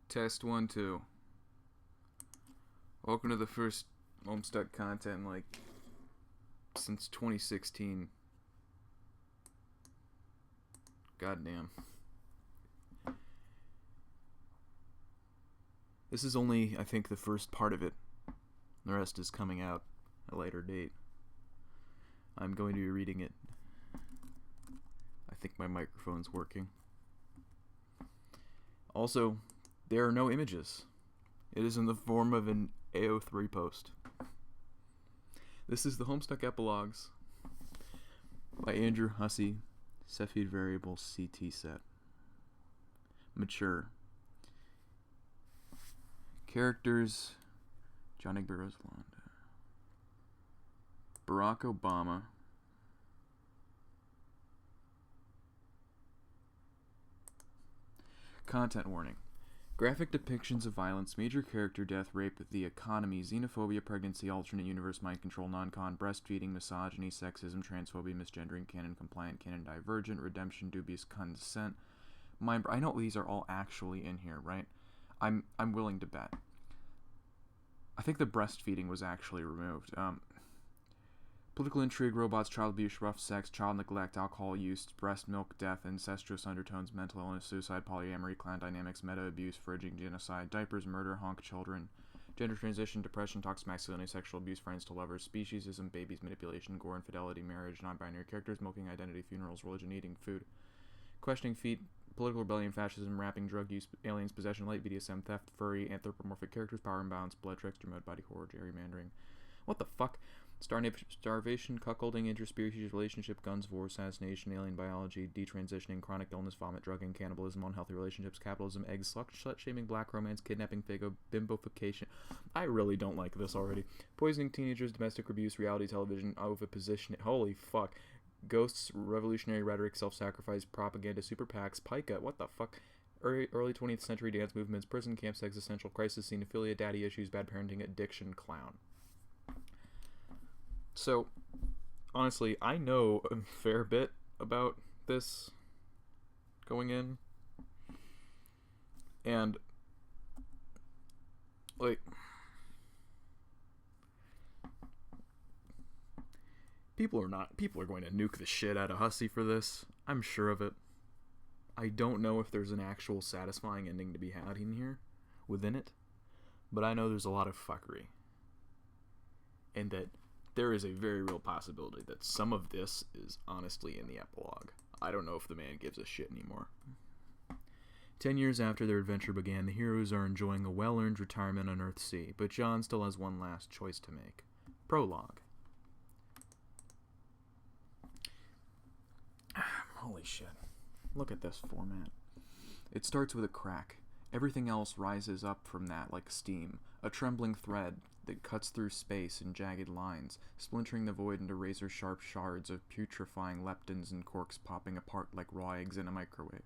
Test 1, 2. Welcome to the first Homestuck content, since 2016. Goddamn. This is only, I think, the first part of it. The rest is coming out at a later date. I'm going to be reading it. I think my microphone's working. Also, there are no images. It is in the form of an AO3 post. This is the Homestuck Epilogues by Andrew Hussey, Cepheid Variable CT Set. Mature. Characters: John Egbert Rosalind, Barack Obama, Content warning. Graphic depictions of violence, major character death, rape, the economy, xenophobia, pregnancy, alternate universe, mind control, non-con, breastfeeding, misogyny, sexism, transphobia, misgendering, canon compliant, canon divergent, redemption, dubious consent. I know these are all actually in here, right? I'm willing to bet. I think the breastfeeding was actually removed. Political intrigue, robots, child abuse, rough sex, child neglect, alcohol use, breast milk, death, incestuous undertones, mental illness, suicide, polyamory, clan dynamics, meta abuse, fridging, genocide, diapers, murder, honk children, gender transition, depression, toxic masculinity, sexual abuse, friends to lovers, speciesism, babies, manipulation, gore, infidelity, marriage, non-binary characters, smoking, identity, funerals, religion, eating, food, questioning feet, political rebellion, fascism, rapping, drug use, aliens, possession, light, BDSM, theft, furry, anthropomorphic characters, power imbalance, blood tricks, remote body horror, gerrymandering. What the fuck? Starvation, cuckolding, interspecies relationship, guns, war, assassination, alien biology, detransitioning, chronic illness, vomit, drugging, cannibalism, unhealthy relationships, capitalism, eggs, slut-shaming, black romance, kidnapping, fago, bimbofication. I really don't like this already. Poisoning teenagers, domestic abuse, reality television, oviposition. Holy fuck. Ghosts, revolutionary rhetoric, self-sacrifice, propaganda, super PACs, pica. What the fuck? Early 20th century dance movements, prison camps, existential crisis, xenophilia, daddy issues, bad parenting, addiction, clown. So, honestly, I know a fair bit about this going in. And, people are going to nuke the shit out of Hussey for this. I'm sure of it. I don't know if there's an actual satisfying ending to be had in here, within it. But I know there's a lot of fuckery. And that there is a very real possibility that some of this is honestly in the epilogue. I don't know if the man gives a shit anymore. 10 years after their adventure began, the heroes are enjoying a well-earned retirement on Earthsea, but John still has one last choice to make. Prologue. Holy shit. Look at this format. It starts with a crack. Everything else rises up from that like steam, a trembling thread that cuts through space in jagged lines, splintering the void into razor-sharp shards of putrefying leptons and corks popping apart like raw eggs in a microwave.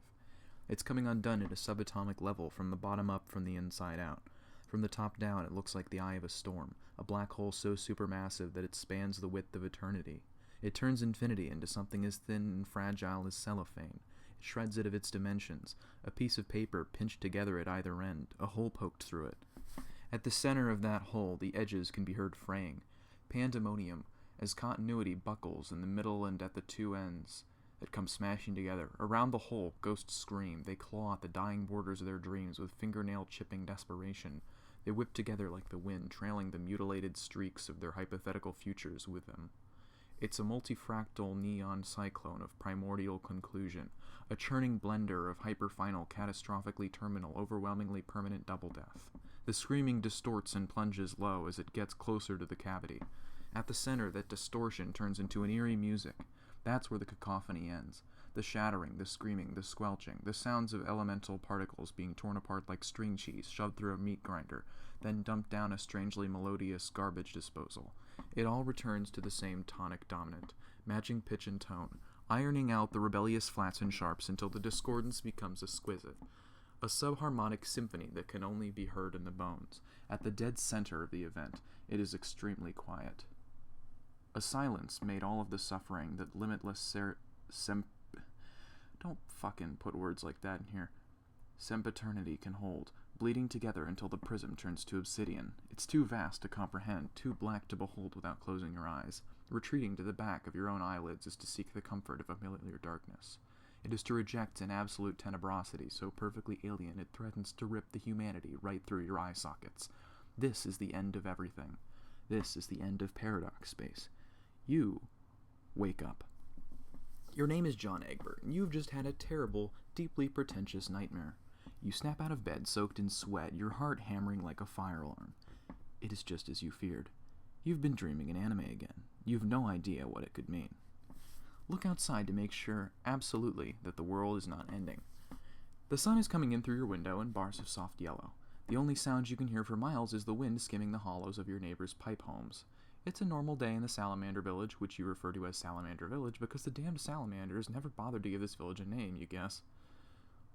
It's coming undone at a subatomic level, from the bottom up, from the inside out. From the top down, it looks like the eye of a storm, a black hole so supermassive that it spans the width of eternity. It turns infinity into something as thin and fragile as cellophane. It shreds it of its dimensions, a piece of paper pinched together at either end, a hole poked through it. At the center of that hole, the edges can be heard fraying. Pandemonium, as continuity buckles in the middle and at the two ends that come smashing together. Around the hole, ghosts scream. They claw at the dying borders of their dreams with fingernail-chipping desperation. They whip together like the wind, trailing the mutilated streaks of their hypothetical futures with them. It's a multifractal neon cyclone of primordial conclusion, a churning blender of hyperfinal, catastrophically terminal, overwhelmingly permanent double death. The screaming distorts and plunges low as it gets closer to the cavity. At the center, that distortion turns into an eerie music. That's where the cacophony ends. The shattering, the screaming, the squelching, the sounds of elemental particles being torn apart like string cheese shoved through a meat grinder, then dumped down a strangely melodious garbage disposal. It all returns to the same tonic dominant, matching pitch and tone, ironing out the rebellious flats and sharps until the discordance becomes exquisite. A subharmonic symphony that can only be heard in the bones. At the dead center of the event, it is extremely quiet. A silence made all of the suffering that limitless don't fucking put words like that in here. Sempiternity can hold, bleeding together until the prism turns to obsidian. It's too vast to comprehend, too black to behold without closing your eyes. Retreating to the back of your own eyelids is to seek the comfort of familiar darkness. It is to reject an absolute tenebrosity so perfectly alien it threatens to rip the humanity right through your eye sockets. This is the end of everything. This is the end of paradox space. You wake up. Your name is John Egbert, and you've just had a terrible, deeply pretentious nightmare. You snap out of bed soaked in sweat, your heart hammering like a fire alarm. It is just as you feared. You've been dreaming an anime again. You've no idea what it could mean. Look outside to make sure, absolutely, that the world is not ending. The sun is coming in through your window in bars of soft yellow. The only sound you can hear for miles is the wind skimming the hollows of your neighbor's pipe homes. It's a normal day in the Salamander Village, which you refer to as Salamander Village because the damned salamanders never bothered to give this village a name, you guess.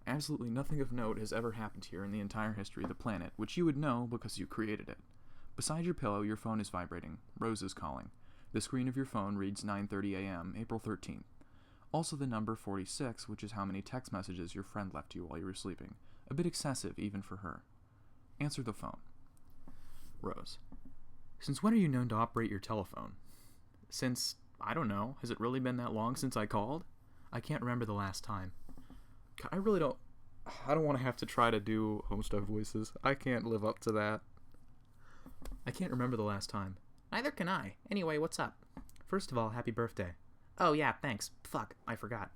Absolutely nothing of note has ever happened here in the entire history of the planet, which you would know because you created it. Beside your pillow, your phone is vibrating. Rose is calling. The screen of your phone reads 9:30 a.m., April 13th. Also the number 46, which is how many text messages your friend left you while you were sleeping. A bit excessive, even for her. Answer the phone. Rose. Since when are you known to operate your telephone? Since, I don't know, has it really been that long since I called? I can't remember the last time. I don't want to have to try to do Homestuck voices. I can't live up to that. I can't remember the last time. Neither can I. Anyway, what's up? First of all, happy birthday. Oh yeah, thanks. Fuck, I forgot.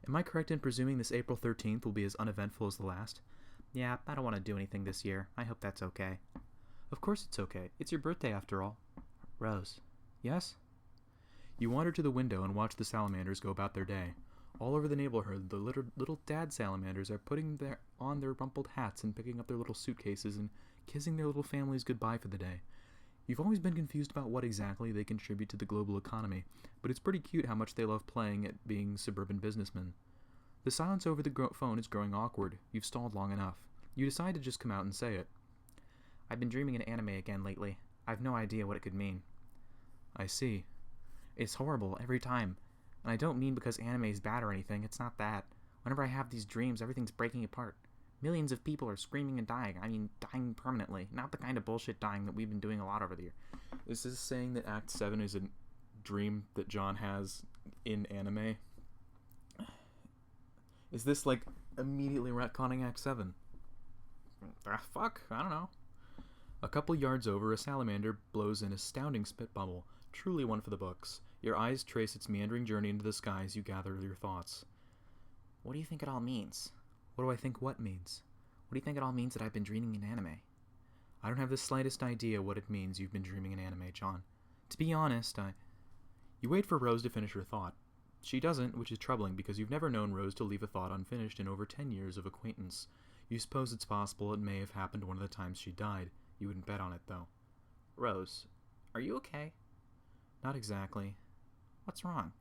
Am I correct in presuming this April 13th will be as uneventful as the last? Yeah, I don't want to do anything this year. I hope that's okay. Of course it's okay. It's your birthday after all. Rose. Yes? You wander to the window and watch the salamanders go about their day. All over the neighborhood, the little dad salamanders are putting on their rumpled hats and picking up their little suitcases and kissing their little families goodbye for the day. You've always been confused about what exactly they contribute to the global economy, but it's pretty cute how much they love playing at being suburban businessmen. The silence over the phone is growing awkward. You've stalled long enough. You decide to just come out and say it. I've been dreaming an anime again lately. I've no idea what it could mean. I see. It's horrible every time. And I don't mean because anime is bad or anything. It's not that. Whenever I have these dreams, everything's breaking apart. Millions of people are screaming and dying. I mean, dying permanently. Not the kind of bullshit dying that we've been doing a lot over the year. Is this saying that Act 7 is a dream that John has in anime? Is this, like, immediately retconning Act 7? Fuck, I don't know. A couple yards over, a salamander blows an astounding spit bubble, truly one for the books. Your eyes trace its meandering journey into the sky as you gather your thoughts. What do you think it all means? What do I think what means? What do you think it all means that I've been dreaming in anime? I don't have the slightest idea what it means you've been dreaming in anime, John. To be honest, You wait for Rose to finish her thought. She doesn't, which is troubling because you've never known Rose to leave a thought unfinished in over 10 years of acquaintance. You suppose it's possible it may have happened one of the times she died. You wouldn't bet on it, though. Rose, are you okay? Not exactly. What's wrong?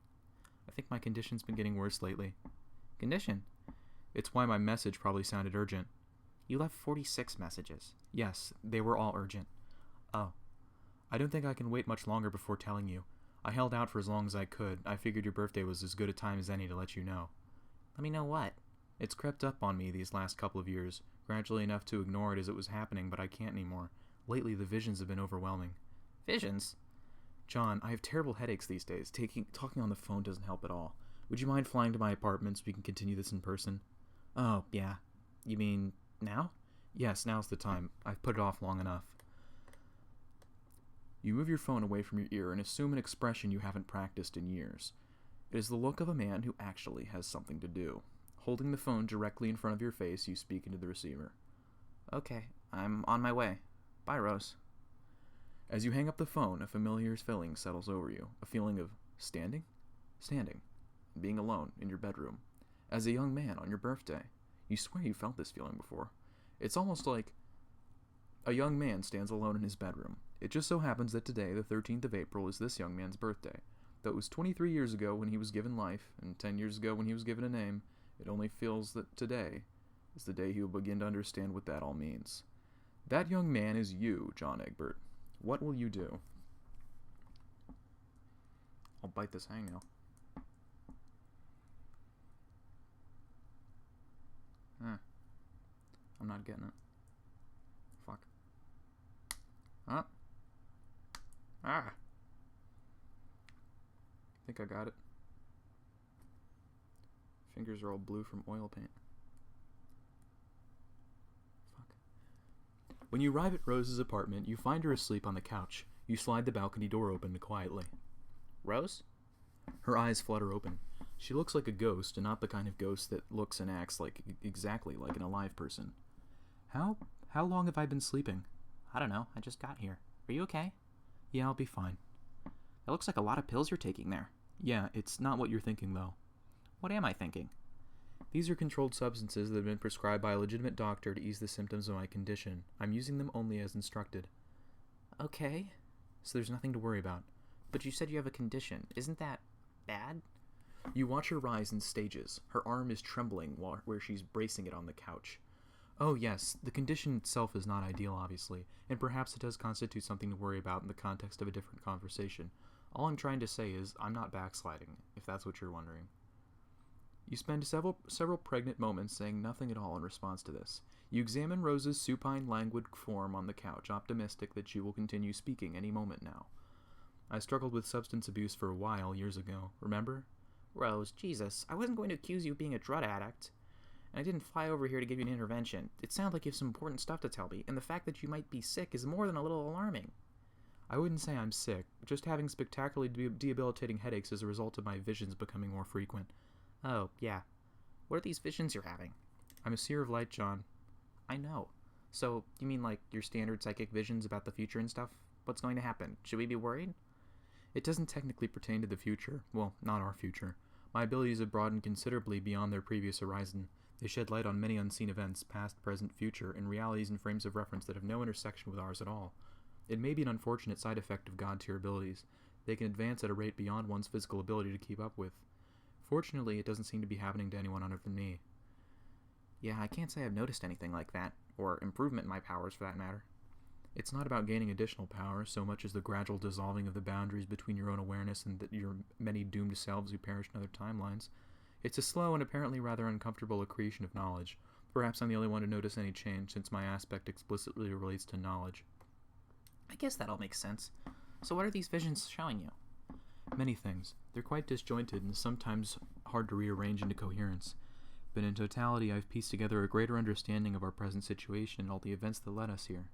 I think my condition's been getting worse lately. Condition? It's why my message probably sounded urgent. You left 46 messages. Yes, they were all urgent. Oh. I don't think I can wait much longer before telling you. I held out for as long as I could. I figured your birthday was as good a time as any to let you know. Let me know what? It's crept up on me these last couple of years, gradually enough to ignore it as it was happening, but I can't anymore. Lately, the visions have been overwhelming. Visions? John, I have terrible headaches these days. Talking on the phone doesn't help at all. Would you mind flying to my apartment so we can continue this in person? Oh, yeah. You mean now? Yes, now's the time. I've put it off long enough. You move your phone away from your ear and assume an expression you haven't practiced in years. It is the look of a man who actually has something to do. Holding the phone directly in front of your face, you speak into the receiver. Okay, I'm on my way. Bye, Rose. As you hang up the phone, a familiar feeling settles over you. A feeling of standing, being alone in your bedroom. As a young man on your birthday. You swear you felt this feeling before. It's almost like a young man stands alone in his bedroom. It just so happens that today, the 13th of April, is this young man's birthday. Though it was 23 years ago when he was given life, and 10 years ago when he was given a name, it only feels that today is the day he will begin to understand what that all means. That young man is you, John Egbert. What will you do? I'll bite this hangnail. I'm not getting it. Fuck. Huh? Ah! I think I got it. Fingers are all blue from oil paint. Fuck. When you arrive at Rose's apartment, you find her asleep on the couch. You slide the balcony door open quietly. Rose? Her eyes flutter open. She looks like a ghost, and not the kind of ghost that looks and acts like exactly like an alive person. How long have I been sleeping? I don't know. I just got here. Are you okay? Yeah, I'll be fine. It looks like a lot of pills you're taking there. Yeah, it's not what you're thinking, though. What am I thinking? These are controlled substances that have been prescribed by a legitimate doctor to ease the symptoms of my condition. I'm using them only as instructed. Okay. So there's nothing to worry about. But you said you have a condition. Isn't that bad? You watch her rise in stages. Her arm is trembling where she's bracing it on the couch. Oh yes, the condition itself is not ideal, obviously, and perhaps it does constitute something to worry about in the context of a different conversation. All I'm trying to say is, I'm not backsliding, if that's what you're wondering. You spend several pregnant moments saying nothing at all in response to this. You examine Rose's supine, languid form on the couch, optimistic that she will continue speaking any moment now. I struggled with substance abuse for a while, years ago, remember? Rose, Jesus, I wasn't going to accuse you of being a drug addict. And I didn't fly over here to give you an intervention. It sounds like you have some important stuff to tell me, and the fact that you might be sick is more than a little alarming. I wouldn't say I'm sick, just having spectacularly debilitating headaches as a result of my visions becoming more frequent. Oh, yeah. What are these visions you're having? I'm a seer of light, John. I know. So, you mean like your standard psychic visions about the future and stuff? What's going to happen? Should we be worried? It doesn't technically pertain to the future. Well, not our future. My abilities have broadened considerably beyond their previous horizon. They shed light on many unseen events, past, present, future, and realities and frames of reference that have no intersection with ours at all. It may be an unfortunate side effect of God-tier abilities. They can advance at a rate beyond one's physical ability to keep up with. Fortunately, it doesn't seem to be happening to anyone other than me. Yeah, I can't say I've noticed anything like that, or improvement in my powers for that matter. It's not about gaining additional power so much as the gradual dissolving of the boundaries between your own awareness and your many doomed selves who perish in other timelines. It's a slow and apparently rather uncomfortable accretion of knowledge. Perhaps I'm the only one to notice any change, since my aspect explicitly relates to knowledge. I guess that all makes sense. So what are these visions showing you? Many things. They're quite disjointed and sometimes hard to rearrange into coherence. But in totality, I've pieced together a greater understanding of our present situation and all the events that led us here.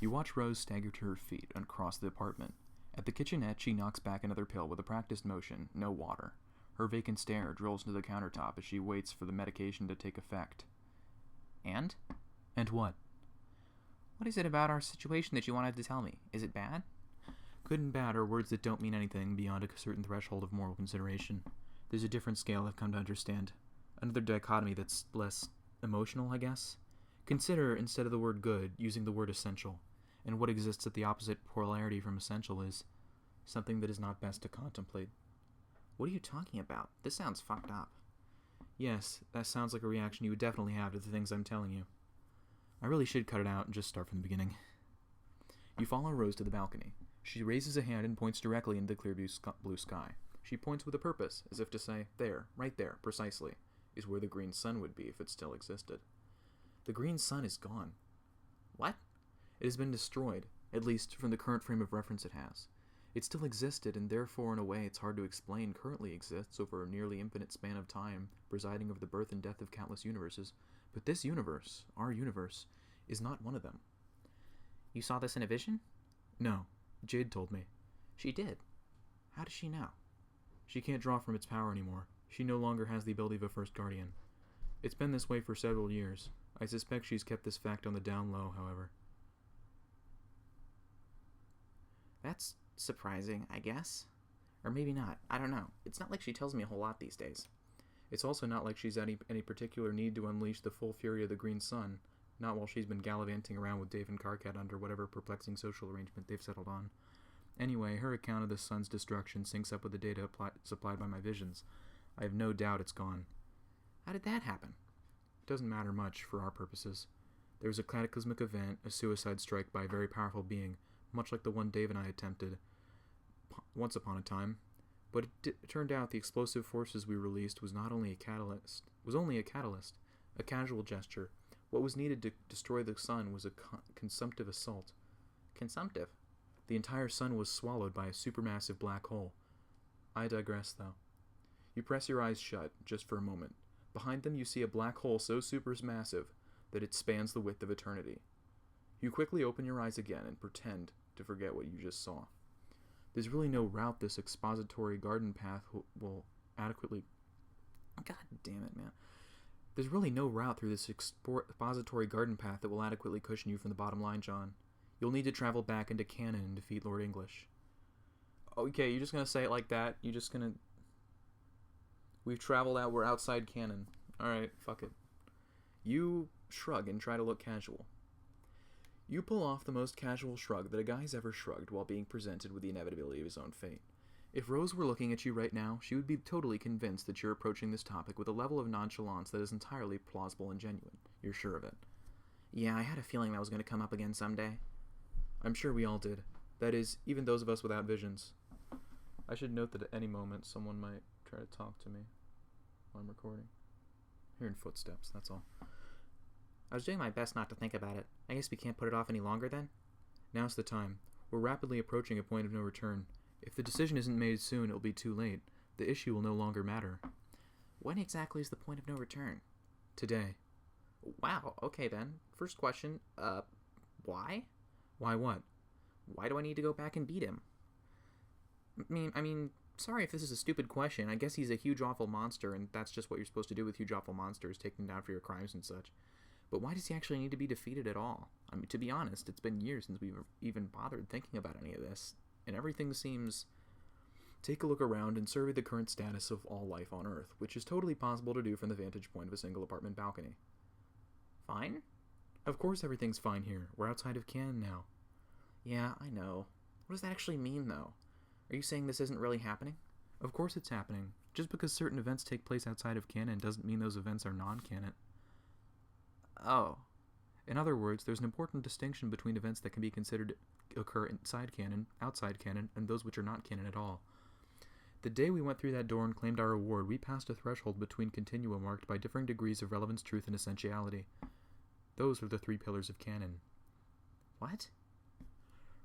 You watch Rose stagger to her feet and across the apartment. At the kitchenette, she knocks back another pill with a practiced motion, no water. Her vacant stare drills into the countertop as she waits for the medication to take effect. And? And what? What is it about our situation that you wanted to tell me? Is it bad? Good and bad are words that don't mean anything beyond a certain threshold of moral consideration. There's a different scale I've come to understand. Another dichotomy that's less emotional, I guess. Consider, instead of the word good, using the word essential. And what exists at the opposite polarity from essential is something that is not best to contemplate. What are you talking about? This sounds fucked up. Yes, that sounds like a reaction you would definitely have to the things I'm telling you. I really should cut it out and just start from the beginning. You follow Rose to the balcony. She raises a hand and points directly into the clear blue sky. She points with a purpose, as if to say, there, right there, precisely, is where the green sun would be if it still existed. The green sun is gone. What? It has been destroyed, at least from the current frame of reference it has. It still existed, and therefore, in a way it's hard to explain, currently exists over a nearly infinite span of time, presiding over the birth and death of countless universes. But this universe, our universe, is not one of them. You saw this in a vision? No. Jade told me. She did? How does she know? She can't draw from its power anymore. She no longer has the ability of a first guardian. It's been this way for several years. I suspect she's kept this fact on the down low, however. That's surprising, I guess. Or maybe not. I don't know. It's not like she tells me a whole lot these days. It's also not like she's any particular need to unleash the full fury of the green sun, not while she's been gallivanting around with Dave and Karkat under whatever perplexing social arrangement they've settled on. Anyway, her account of the sun's destruction syncs up with the data supplied by my visions. I have no doubt it's gone. How did that happen? It doesn't matter much for our purposes. There was a cataclysmic event, a suicide strike by a very powerful being, much like the one Dave and I attempted once upon a time. But it turned out the explosive forces we released was only a catalyst, a casual gesture, What was needed to destroy the sun was a consumptive assault. Consumptive? The entire sun was swallowed by a supermassive black hole. I digress, though. You press your eyes shut, just for a moment. Behind them you see a black hole so supermassive that it spans the width of eternity. You quickly open your eyes again and pretend to forget what you just saw. There's really no route this expository garden path will adequately... God damn it, man. There's really no route through this expository garden path that will adequately cushion you from the bottom line, John. You'll need to travel back into canon and defeat Lord English. Okay, you're just gonna say it like that? You're just gonna... We've traveled out, we're outside canon. Alright, fuck it. You shrug and try to look casual. You pull off the most casual shrug that a guy's ever shrugged while being presented with the inevitability of his own fate. If Rose were looking at you right now, she would be totally convinced that you're approaching this topic with a level of nonchalance that is entirely plausible and genuine. You're sure of it. Yeah, I had a feeling that was going to come up again someday. I'm sure we all did. That is, even those of us without visions. I should note that at any moment someone might try to talk to me while I'm recording. Hearing footsteps, that's all. I was doing my best not to think about it. I guess we can't put it off any longer then? Now's the time. We're rapidly approaching a point of no return. If the decision isn't made soon, it'll be too late. The issue will no longer matter. When exactly is the point of no return? Today. Wow, okay then. First question, why? Why what? Why do I need to go back and beat him? I mean, sorry if this is a stupid question. I guess he's a huge awful monster, and that's just what you're supposed to do with huge awful monsters, take them down for your crimes and such. But why does he actually need to be defeated at all? I mean, to be honest, it's been years since we've even bothered thinking about any of this, and everything seems... Take a look around and survey the current status of all life on Earth, which is totally possible to do from the vantage point of a single apartment balcony. Fine? Of course everything's fine here. We're outside of canon now. Yeah, I know. What does that actually mean, though? Are you saying this isn't really happening? Of course it's happening. Just because certain events take place outside of canon doesn't mean those events are non-canon. Oh. In other words, there's an important distinction between events that can be considered occur inside canon, outside canon, and those which are not canon at all. The day we went through that door and claimed our reward, we passed a threshold between continua marked by differing degrees of relevance, truth, and essentiality. Those are the 3 pillars of canon. What?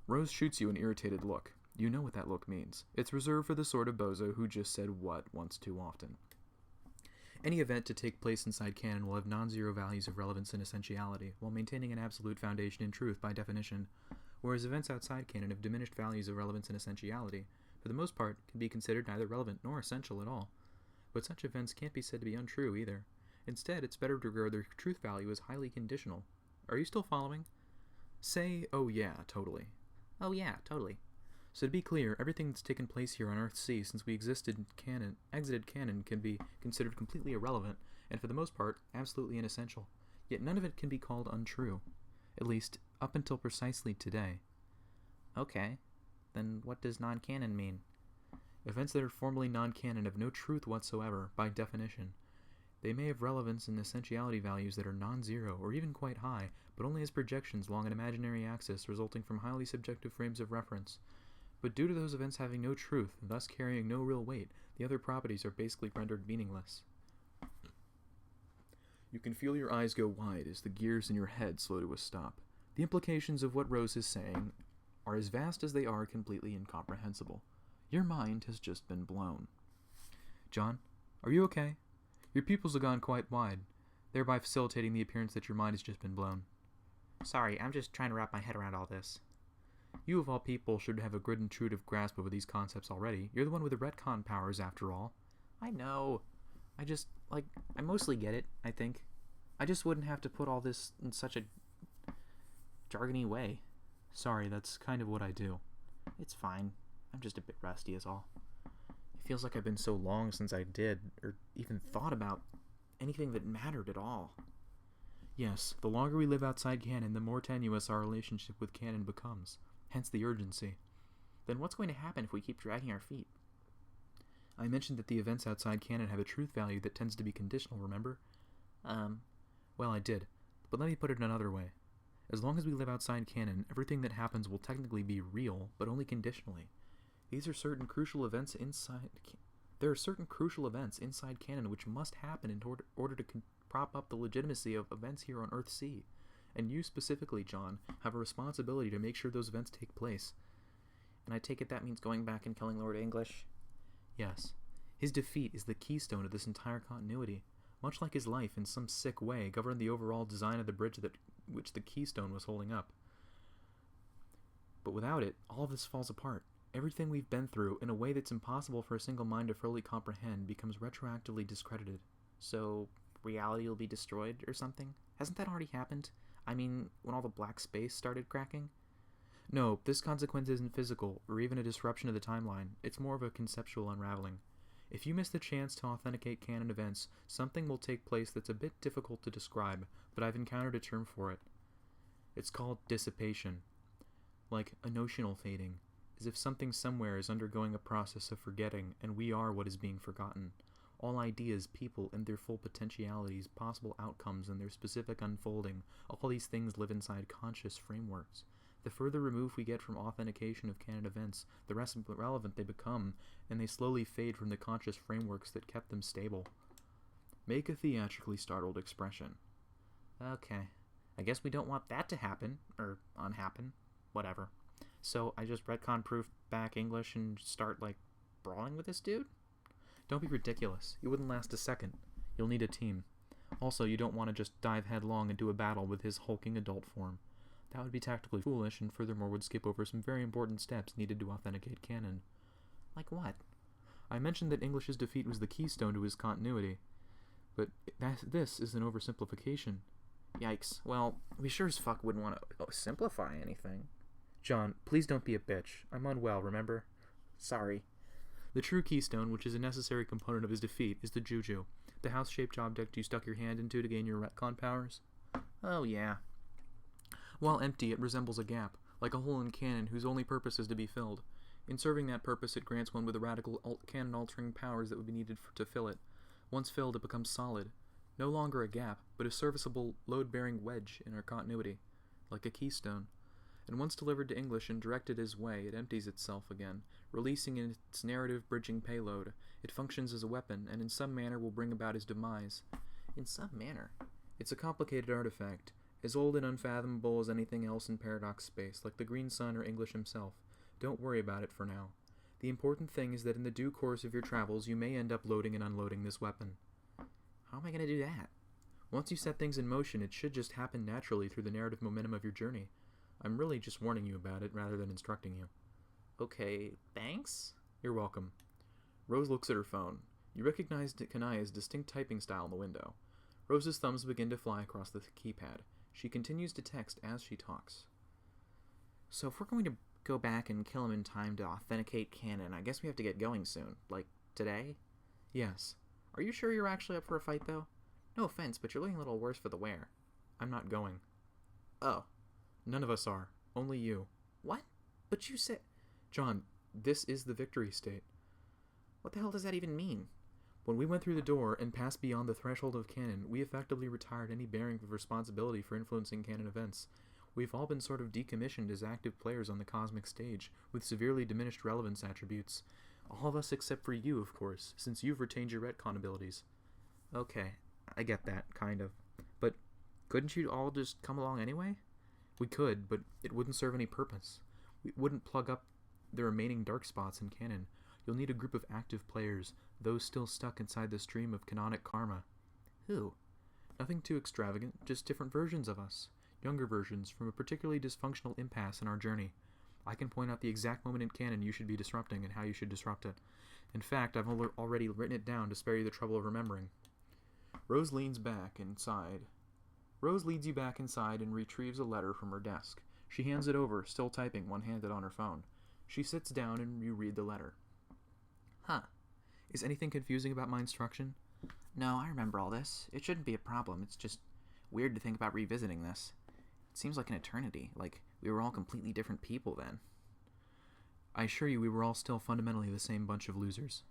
Rose shoots you an irritated look. You know what that look means. It's reserved for the sort of bozo who just said what once too often. Any event to take place inside canon will have non-zero values of relevance and essentiality, while maintaining an absolute foundation in truth by definition, whereas events outside canon have diminished values of relevance and essentiality, for the most part, can be considered neither relevant nor essential at all. But such events can't be said to be untrue either. Instead, it's better to regard their truth value as highly conditional. Are you still following? Say, oh yeah, totally. Oh yeah, totally. So to be clear, everything that's taken place here on Earth C since we exited canon can be considered completely irrelevant, and for the most part, absolutely inessential. Yet none of it can be called untrue. At least, up until precisely today. Okay. Then what does non-canon mean? Events that are formally non-canon have no truth whatsoever, by definition. They may have relevance and essentiality values that are non-zero, or even quite high, but only as projections along an imaginary axis resulting from highly subjective frames of reference. But due to those events having no truth, and thus carrying no real weight, the other properties are basically rendered meaningless. You can feel your eyes go wide as the gears in your head slow to a stop. The implications of what Rose is saying are as vast as they are completely incomprehensible. Your mind has just been blown. John, are you okay? Your pupils have gone quite wide, thereby facilitating the appearance that your mind has just been blown. Sorry, I'm just trying to wrap my head around all this. You of all people should have a good intuitive grasp over these concepts already. You're the one with the retcon powers, after all. I know. I mostly get it, I think. I just wouldn't have to put all this in such a jargony way. Sorry, that's kind of what I do. It's fine. I'm just a bit rusty is all. It feels like I've been so long since I did, or even thought about, anything that mattered at all. Yes, the longer we live outside canon, the more tenuous our relationship with canon becomes. Hence the urgency. Then what's going to happen if we keep dragging our feet? I mentioned that the events outside canon have a truth value that tends to be conditional, remember? Well, I did. But let me put it another way. As long as we live outside canon, everything that happens will technically be real, but only conditionally. There are certain crucial events inside canon which must happen in order to prop up the legitimacy of events here on Earth C. And you specifically, John, have a responsibility to make sure those events take place. And I take it that means going back and killing Lord English? Yes. His defeat is the keystone of this entire continuity. Much like his life, in some sick way, governed the overall design of the bridge which the keystone was holding up. But without it, all of this falls apart. Everything we've been through, in a way that's impossible for a single mind to fully comprehend, becomes retroactively discredited. So, reality will be destroyed or something? Hasn't that already happened? I mean, when all the black space started cracking? No, this consequence isn't physical, or even a disruption of the timeline. It's more of a conceptual unraveling. If you miss the chance to authenticate canon events, something will take place that's a bit difficult to describe, but I've encountered a term for it. It's called dissipation. Like a notional fading, as if something somewhere is undergoing a process of forgetting, and we are what is being forgotten. All ideas, people, and their full potentialities, possible outcomes, and their specific unfolding, all these things live inside conscious frameworks. The further removed we get from authentication of canon events, the less relevant they become, and they slowly fade from the conscious frameworks that kept them stable. Make a theatrically startled expression. Okay. I guess we don't want that to happen, or unhappen. Whatever. So I just retcon-proof back English and start, brawling with this dude? Don't be ridiculous. You wouldn't last a second. You'll need a team. Also, you don't want to just dive headlong into a battle with his hulking adult form. That would be tactically foolish, and furthermore would skip over some very important steps needed to authenticate canon. Like what? I mentioned that English's defeat was the keystone to his continuity, but this is an oversimplification. Yikes. Well, we sure as fuck wouldn't want to simplify anything. John, please don't be a bitch. I'm unwell, remember? Sorry. The true keystone, which is a necessary component of his defeat, is the Juju, the house-shaped object you stuck your hand into to gain your retcon powers. Oh, yeah. While empty, it resembles a gap, like a hole in canon whose only purpose is to be filled. In serving that purpose, it grants one with the radical canon-altering powers that would be needed to fill it. Once filled, it becomes solid. No longer a gap, but a serviceable, load-bearing wedge in our continuity, like a keystone. And once delivered to English and directed his way, it empties itself again, releasing its narrative-bridging payload. It functions as a weapon, and in some manner will bring about his demise. In some manner? It's a complicated artifact, as old and unfathomable as anything else in paradox space, like the Green Sun or English himself. Don't worry about it for now. The important thing is that in the due course of your travels, you may end up loading and unloading this weapon. How am I going to do that? Once you set things in motion, it should just happen naturally through the narrative momentum of your journey. I'm really just warning you about it rather than instructing you. Okay, thanks? You're welcome. Rose looks at her phone. You recognize Kanaya's distinct typing style in the window. Rose's thumbs begin to fly across the keypad. She continues to text as she talks. So if we're going to go back and kill him in time to authenticate canon, I guess we have to get going soon. Like, today? Yes. Are you sure you're actually up for a fight, though? No offense, but you're looking a little worse for the wear. I'm not going. Oh. None of us are. Only you. What? But you said... John, this is the victory state. What the hell does that even mean? When we went through the door and passed beyond the threshold of canon, we effectively retired any bearing of responsibility for influencing canon events. We've all been sort of decommissioned as active players on the cosmic stage, with severely diminished relevance attributes. All of us except for you, of course, since you've retained your retcon abilities. Okay, I get that, kind of. But couldn't you all just come along anyway? We could, but it wouldn't serve any purpose. We wouldn't plug up the remaining dark spots in canon. You'll need a group of active players, those still stuck inside the stream of canonic karma. Who? Nothing too extravagant, just different versions of us. Younger versions, from a particularly dysfunctional impasse in our journey. I can point out the exact moment in canon you should be disrupting and how you should disrupt it. In fact, I've already written it down to spare you the trouble of remembering. Rose leans you back inside and retrieves a letter from her desk. She hands it over, still typing, one-handed on her phone. She sits down and you read the letter. Huh. Is anything confusing about my instruction? No, I remember all this. It shouldn't be a problem. It's just weird to think about revisiting this. It seems like an eternity, like we were all completely different people then. I assure you we were all still fundamentally the same bunch of losers.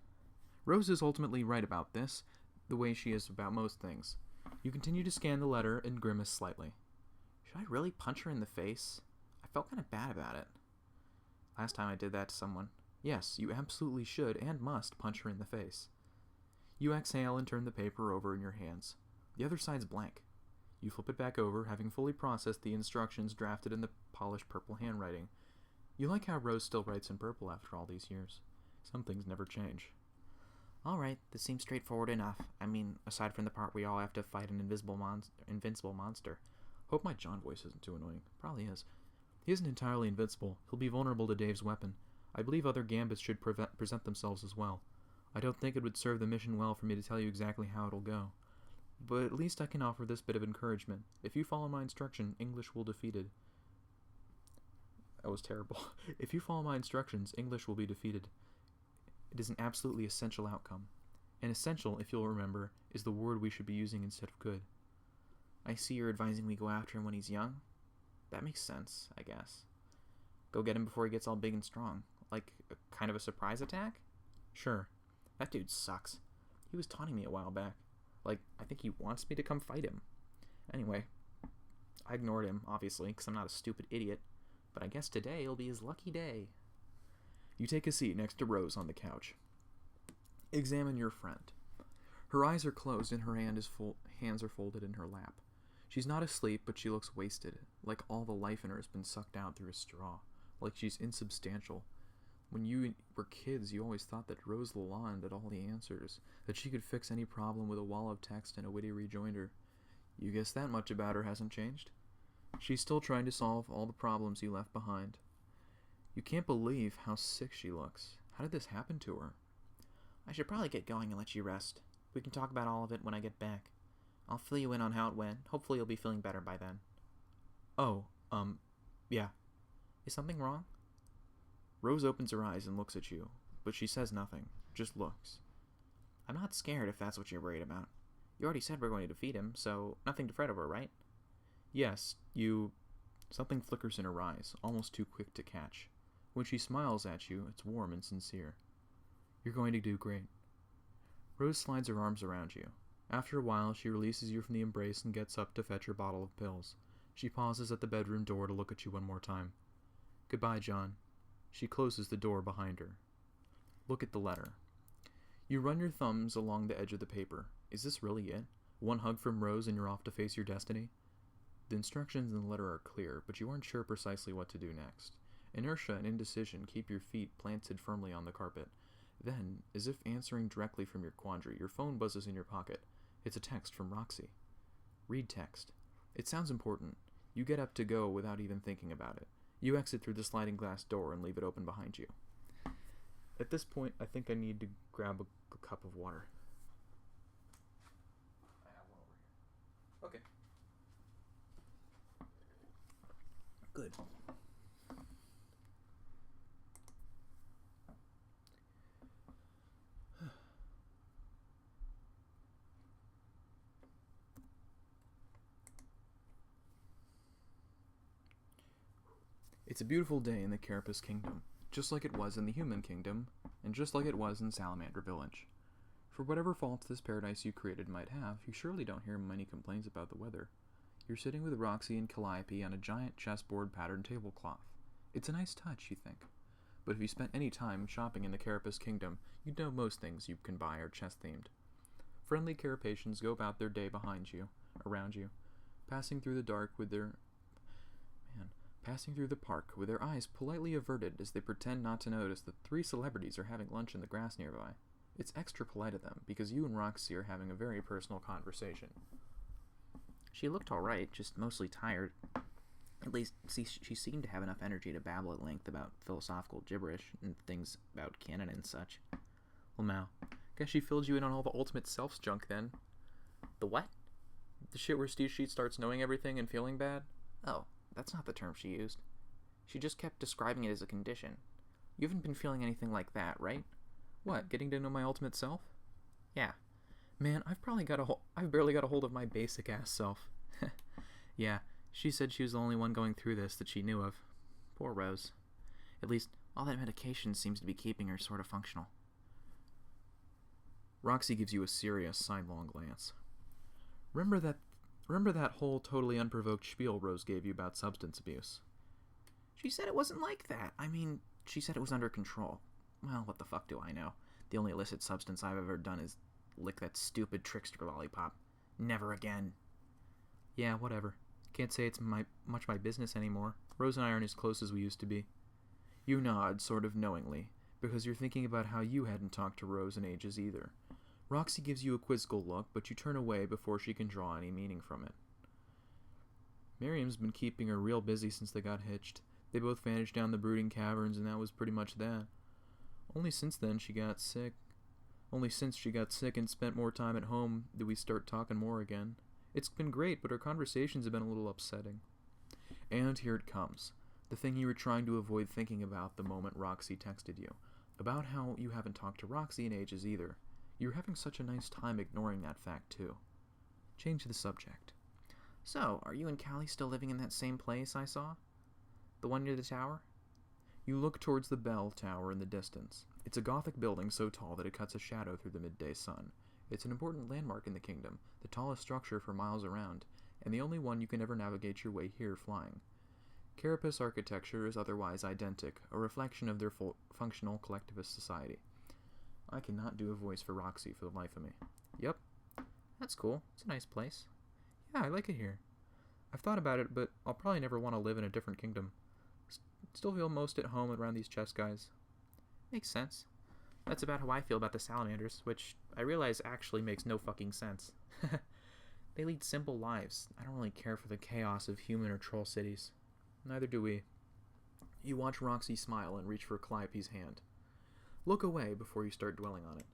Rose is ultimately right about this, the way she is about most things. You continue to scan the letter and grimace slightly. Should I really punch her in the face? I felt kind of bad about it. Last time I did that to someone. Yes, you absolutely should and must punch her in the face. You exhale and turn the paper over in your hands. The other side's blank. You flip it back over, having fully processed the instructions drafted in the polished purple handwriting. You like how Rose still writes in purple after all these years. Some things never change. Alright, this seems straightforward enough. I mean, aside from the part we all have to fight an invincible monster. Hope my John voice isn't too annoying. Probably is. He isn't entirely invincible. He'll be vulnerable to Dave's weapon. I believe other gambits should present themselves as well. I don't think it would serve the mission well for me to tell you exactly how it'll go. But at least I can offer this bit of encouragement. If you follow my instruction, English will be defeated. That was terrible. If you follow my instructions, English will be defeated. It is an absolutely essential outcome. And essential, if you'll remember, is the word we should be using instead of good. I see you're advising we go after him when he's young. That makes sense, I guess. Go get him before he gets all big and strong. Like, kind of a surprise attack? Sure. That dude sucks. He was taunting me a while back. Like, I think he wants me to come fight him. Anyway, I ignored him, obviously, because I'm not a stupid idiot. But I guess today will be his lucky day. You take a seat next to Rose on the couch. Examine your friend. Her eyes are closed and her hands are folded in her lap. She's not asleep, but she looks wasted, like all the life in her has been sucked out through a straw, like she's insubstantial. When you were kids, you always thought that Rose Lalonde had all the answers, that she could fix any problem with a wall of text and a witty rejoinder. You guess that much about her hasn't changed? She's still trying to solve all the problems you left behind. You can't believe how sick she looks. How did this happen to her? I should probably get going and let you rest. We can talk about all of it when I get back. I'll fill you in on how it went. Hopefully you'll be feeling better by then. Oh, yeah. Is something wrong? Rose opens her eyes and looks at you, but she says nothing, just looks. I'm not scared if that's what you're worried about. You already said we're going to defeat him, so nothing to fret over, right? Yes, Something flickers in her eyes, almost too quick to catch. When she smiles at you, it's warm and sincere. You're going to do great. Rose slides her arms around you. After a while, she releases you from the embrace and gets up to fetch her bottle of pills. She pauses at the bedroom door to look at you one more time. Goodbye, John. She closes the door behind her. Look at the letter. You run your thumbs along the edge of the paper. Is this really it? One hug from Rose and you're off to face your destiny? The instructions in the letter are clear, but you aren't sure precisely what to do next. Inertia and indecision keep your feet planted firmly on the carpet. Then, as if answering directly from your quandary, your phone buzzes in your pocket. It's a text from Roxy. Read text. It sounds important. You get up to go without even thinking about it. You exit through the sliding glass door and leave it open behind you. At this point, I think I need to grab a cup of water. I have one over here. Okay. Good. It's a beautiful day in the Carapace Kingdom, just like it was in the Human Kingdom, and just like it was in Salamander Village. For whatever faults this paradise you created might have, you surely don't hear many complaints about the weather. You're sitting with Roxy and Calliope on a giant chessboard-patterned tablecloth. It's a nice touch, you think. But if you spent any time shopping in the Carapace Kingdom, you'd know most things you can buy are chess-themed. Friendly Carapacians go about their day behind you, around you, passing through the park with their eyes politely averted as they pretend not to notice that 3 celebrities are having lunch in the grass nearby. It's extra polite of them, because you and Roxy are having a very personal conversation. She looked alright, just mostly tired. At least, she seemed to have enough energy to babble at length about philosophical gibberish and things about canon and such. Well, Mal, guess she filled you in on all the ultimate self's junk then. The what? The shit where Steve Sheet starts knowing everything and feeling bad? Oh, that's not the term she used. She just kept describing it as a condition. You haven't been feeling anything like that, right? What, getting to know my ultimate self? Yeah. Man, I've barely got a hold of my basic-ass self. Yeah, she said she was the only one going through this that she knew of. Poor Rose. At least, all that medication seems to be keeping her sort of functional. Roxy gives you a serious, sidelong glance. Remember that whole totally unprovoked spiel Rose gave you about substance abuse? She said it wasn't like that. I mean, she said it was under control. Well, what the fuck do I know? The only illicit substance I've ever done is lick that stupid trickster lollipop. Never again. Yeah, whatever. Can't say it's much my business anymore. Rose and I aren't as close as we used to be. You nod, sort of knowingly, because you're thinking about how you hadn't talked to Rose in ages either. Roxy gives you a quizzical look, but you turn away before she can draw any meaning from it. Miriam's been keeping her real busy since they got hitched. They both vanished down the brooding caverns, and that was pretty much that. Only since she got sick and spent more time at home did we start talking more again. It's been great, but our conversations have been a little upsetting. And here it comes. The thing you were trying to avoid thinking about the moment Roxy texted you. About how you haven't talked to Roxy in ages either. You're having such a nice time ignoring that fact, too. Change the subject. So, are you and Callie still living in that same place I saw? The one near the tower? You look towards the bell tower in the distance. It's a Gothic building so tall that it cuts a shadow through the midday sun. It's an important landmark in the kingdom, the tallest structure for miles around, and the only one you can ever navigate your way here flying. Carapace architecture is otherwise identical, a reflection of their functional collectivist society. I cannot do a voice for Roxy for the life of me. Yep. That's cool. It's a nice place. Yeah, I like it here. I've thought about it, but I'll probably never want to live in a different kingdom. Still feel most at home around these chess guys. Makes sense. That's about how I feel about the salamanders, which I realize actually makes no fucking sense. They lead simple lives. I don't really care for the chaos of human or troll cities. Neither do we. You watch Roxy smile and reach for Calliope's hand. Look away before you start dwelling on it.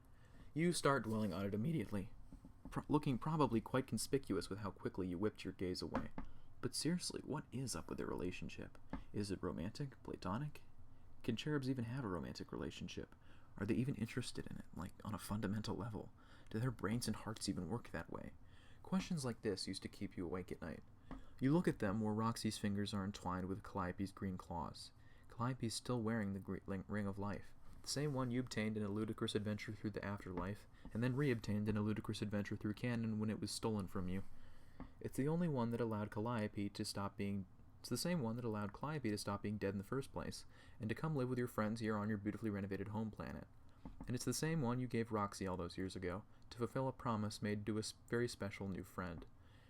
You start dwelling on it immediately, looking probably quite conspicuous with how quickly you whipped your gaze away. But seriously, what is up with their relationship? Is it romantic? Platonic? Can cherubs even have a romantic relationship? Are they even interested in it, like on a fundamental level? Do their brains and hearts even work that way? Questions like this used to keep you awake at night. You look at them where Roxy's fingers are entwined with Calliope's green claws. Calliope's still wearing the ring of life, the same one you obtained in a ludicrous adventure through the afterlife, and then re-obtained in a ludicrous adventure through canon when it was stolen from you. It's the only one that allowed Calliope to stop being... It's the same one that allowed Calliope to stop being dead in the first place, and to come live with your friends here on your beautifully renovated home planet. And it's the same one you gave Roxy all those years ago, to fulfill a promise made to a very special new friend.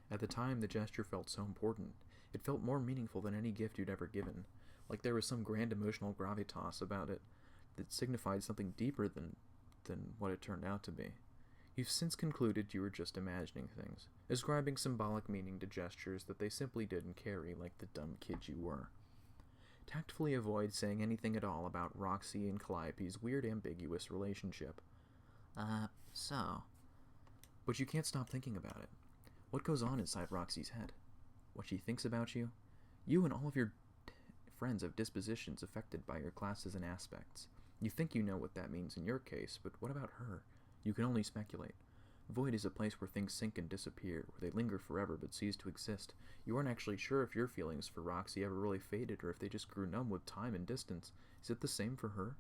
At the time, the gesture felt so important. It felt more meaningful than any gift you'd ever given, like there was some grand emotional gravitas about it that signified something deeper than what it turned out to be. You've since concluded you were just imagining things, ascribing symbolic meaning to gestures that they simply didn't carry like the dumb kid you were. Tactfully avoid saying anything at all about Roxy and Calliope's weird ambiguous relationship. So... But you can't stop thinking about it. What goes on inside Roxy's head? What she thinks about you? You and all of your friends have dispositions affected by your classes and aspects. You think you know what that means in your case, but what about her? You can only speculate. Void is a place where things sink and disappear, where they linger forever but cease to exist. You aren't actually sure if your feelings for Roxy ever really faded or if they just grew numb with time and distance. Is it the same for her?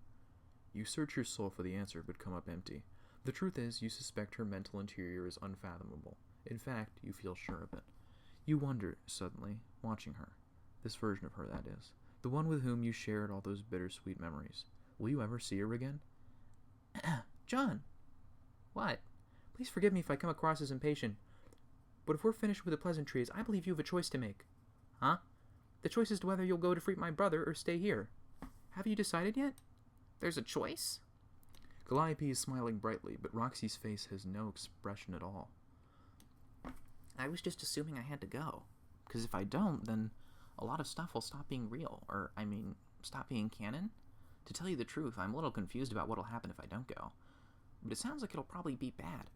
You search your soul for the answer but come up empty. The truth is, you suspect her mental interior is unfathomable. In fact, you feel sure of it. You wonder, suddenly, watching her. This version of her, that is. The one with whom you shared all those bittersweet memories. Will you ever see her again? John! What? Please forgive me if I come across as impatient. But if we're finished with the pleasantries, I believe you have a choice to make. Huh? The choice is to whether you'll go to free my brother or stay here. Have you decided yet? There's a choice? Calliope is smiling brightly, but Roxy's face has no expression at all. I was just assuming I had to go. Because if I don't, then a lot of stuff will stop being real. Or, stop being canon. To tell you the truth, I'm a little confused about what'll happen if I don't go. But it sounds like it'll probably be bad.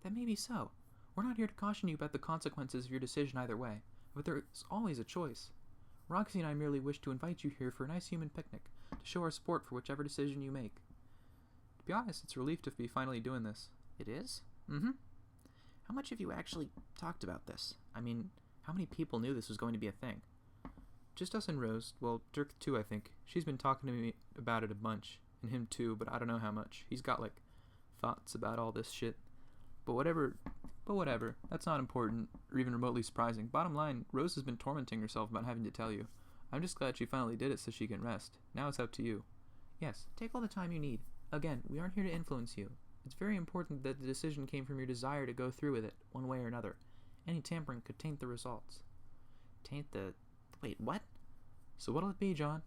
That may be so. We're not here to caution you about the consequences of your decision either way, but there's always a choice. Roxy and I merely wish to invite you here for a nice human picnic, to show our support for whichever decision you make. To be honest, it's a relief to be finally doing this. It is? Mm-hmm. How much have you actually talked about this? How many people knew this was going to be a thing? Just us and Rose. Well, Dirk too, I think. She's been talking to me about it a bunch. And him too, but I don't know how much. He's got, thoughts about all this shit. But whatever. That's not important, or even remotely surprising. Bottom line, Rose has been tormenting herself about having to tell you. I'm just glad she finally did it so she can rest. Now it's up to you. Yes, take all the time you need. Again, we aren't here to influence you. It's very important that the decision came from your desire to go through with it, one way or another. Any tampering could taint the results. Taint the... Wait, what? So what'll it be, John?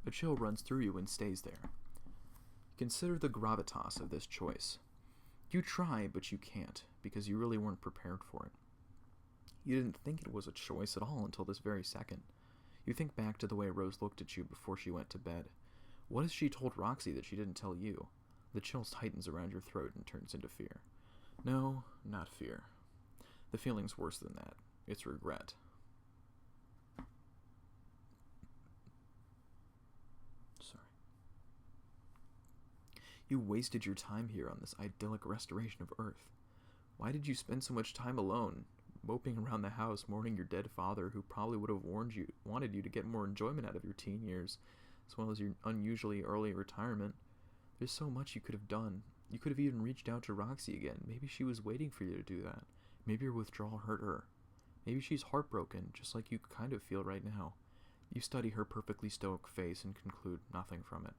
A chill runs through you and stays there. Consider the gravitas of this choice. You try, but you can't, because you really weren't prepared for it. You didn't think it was a choice at all until this very second. You think back to the way Rose looked at you before she went to bed. What has she told Roxy that she didn't tell you? The chill tightens around your throat and turns into fear. No, not fear. The feeling's worse than that. It's regret. Sorry. You wasted your time here on this idyllic restoration of Earth. Why did you spend so much time alone, moping around the house, mourning your dead father, who probably would have wanted you to get more enjoyment out of your teen years, as well as your unusually early retirement? There's so much you could have done. You could have even reached out to Roxy again. Maybe she was waiting for you to do that. Maybe your withdrawal hurt her. Maybe she's heartbroken, just like you kind of feel right now. You study her perfectly stoic face and conclude nothing from it.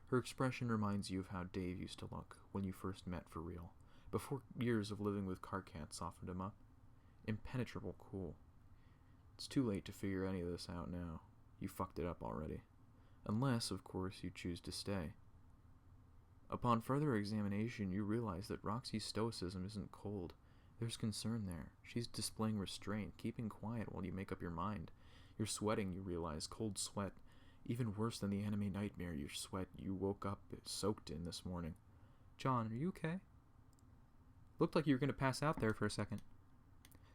Her expression reminds you of how Dave used to look when you first met for real, before years of living with Carcat softened him up. Impenetrable cool. It's too late to figure any of this out now. You fucked it up already. Unless, of course, you choose to stay. Upon further examination, you realize that Roxy's stoicism isn't cold. There's concern there. She's displaying restraint, keeping quiet while you make up your mind. You're sweating, you realize, cold sweat. Even worse than the anime nightmare, your sweat you woke up soaked in this morning. John, are you okay? Looked like you were going to pass out there for a second.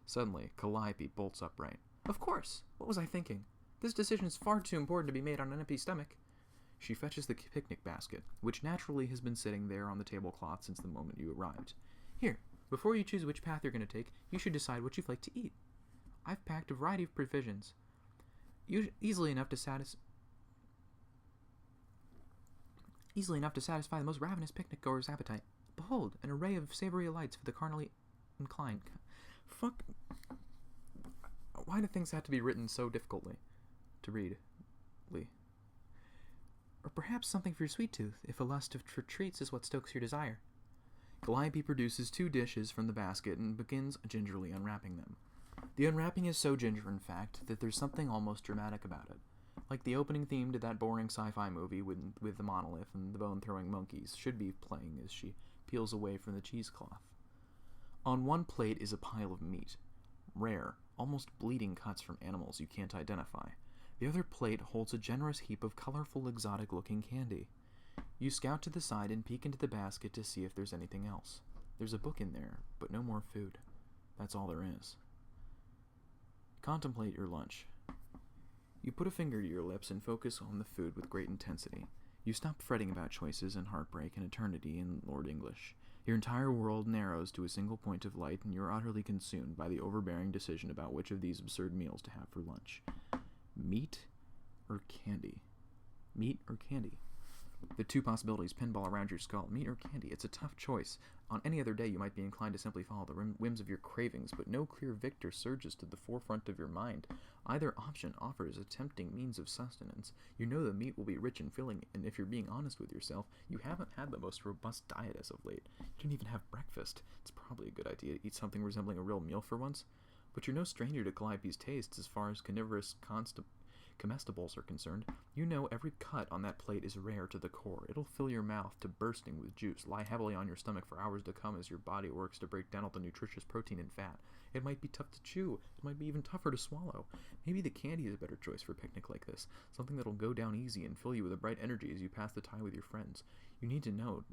Suddenly, Calliope bolts upright. Of course! What was I thinking? This decision is far too important to be made on an empty stomach. She fetches the picnic basket, which naturally has been sitting there on the tablecloth since the moment you arrived. Here, before you choose which path you're going to take, you should decide what you'd like to eat. I've packed a variety of provisions, easily enough to satisfy the most ravenous picnic-goer's appetite. Behold, an array of savory delights for the carnally inclined. Fuck. Why do things have to be written so difficultly to read? Lee. Or perhaps something for your sweet tooth, if a lust for treats is what stokes your desire. Calliope produces 2 dishes from the basket and begins gingerly unwrapping them. The unwrapping is so ginger, in fact, that there's something almost dramatic about it. Like the opening theme to that boring sci-fi movie with the monolith and the bone-throwing monkeys should be playing as she peels away from the cheesecloth. On one plate is a pile of meat. Rare, almost bleeding cuts from animals you can't identify. The other plate holds a generous heap of colorful, exotic-looking candy. You scout to the side and peek into the basket to see if there's anything else. There's a book in there, but no more food. That's all there is. Contemplate your lunch. You put a finger to your lips and focus on the food with great intensity. You stop fretting about choices and heartbreak and eternity in Lord English. Your entire world narrows to a single point of light, and you're utterly consumed by the overbearing decision about which of these absurd meals to have for lunch. Meat or candy? Meat or candy? The 2 possibilities pinball around your skull. Meat or candy? It's a tough choice. On any other day, you might be inclined to simply follow the whims of your cravings, but no clear victor surges to the forefront of your mind. Either option offers a tempting means of sustenance. You know the meat will be rich and filling, and if you're being honest with yourself, you haven't had the most robust diet as of late. You didn't even have breakfast. It's probably a good idea to eat something resembling a real meal for once. But you're no stranger to Calliope's tastes as far as carnivorous comestibles are concerned. You know every cut on that plate is rare to the core. It'll fill your mouth to bursting with juice, lie heavily on your stomach for hours to come as your body works to break down all the nutritious protein and fat. It might be tough to chew. It might be even tougher to swallow. Maybe the candy is a better choice for a picnic like this, something that'll go down easy and fill you with a bright energy as you pass the time with your friends. You need to know.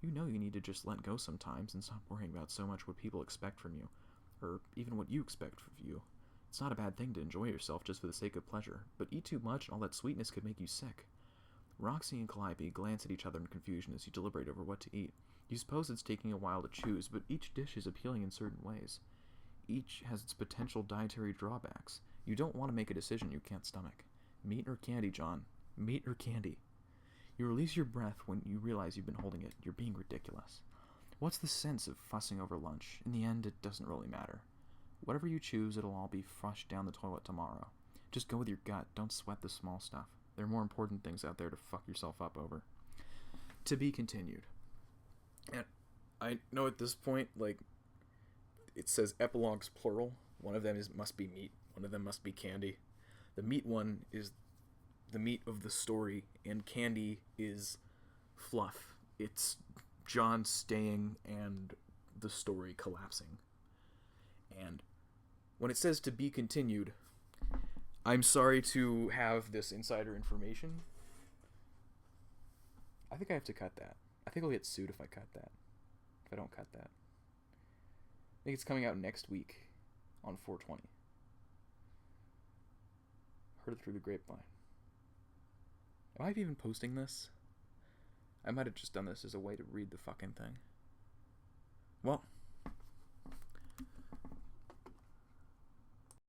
You need to just let go sometimes and stop worrying about so much what people expect from you, or even what you expect of you. It's not a bad thing to enjoy yourself just for the sake of pleasure, but eat too much and all that sweetness could make you sick. Roxy and Calliope glance at each other in confusion as you deliberate over what to eat. You suppose it's taking a while to choose, but each dish is appealing in certain ways. Each has its potential dietary drawbacks. You don't want to make a decision you can't stomach. Meat or candy, John? Meat or candy? You release your breath when you realize you've been holding it. You're being ridiculous. What's the sense of fussing over lunch? In the end, it doesn't really matter. Whatever you choose, it'll all be flushed down the toilet tomorrow. Just go with your gut. Don't sweat the small stuff. There are more important things out there to fuck yourself up over. To be continued. And I know at this point, like, it says epilogues plural. One of them must be meat. One of them must be candy. The meat one is the meat of the story, and candy is fluff. It's John staying and the story collapsing. And when it says to be continued, I'm sorry to have this insider information. I think I have to cut that. I think I'll get sued if I cut that. If I don't cut that. I think it's coming out next week on 420. Heard it through the grapevine. Am I even posting this? I might have just done this as a way to read the fucking thing. Well,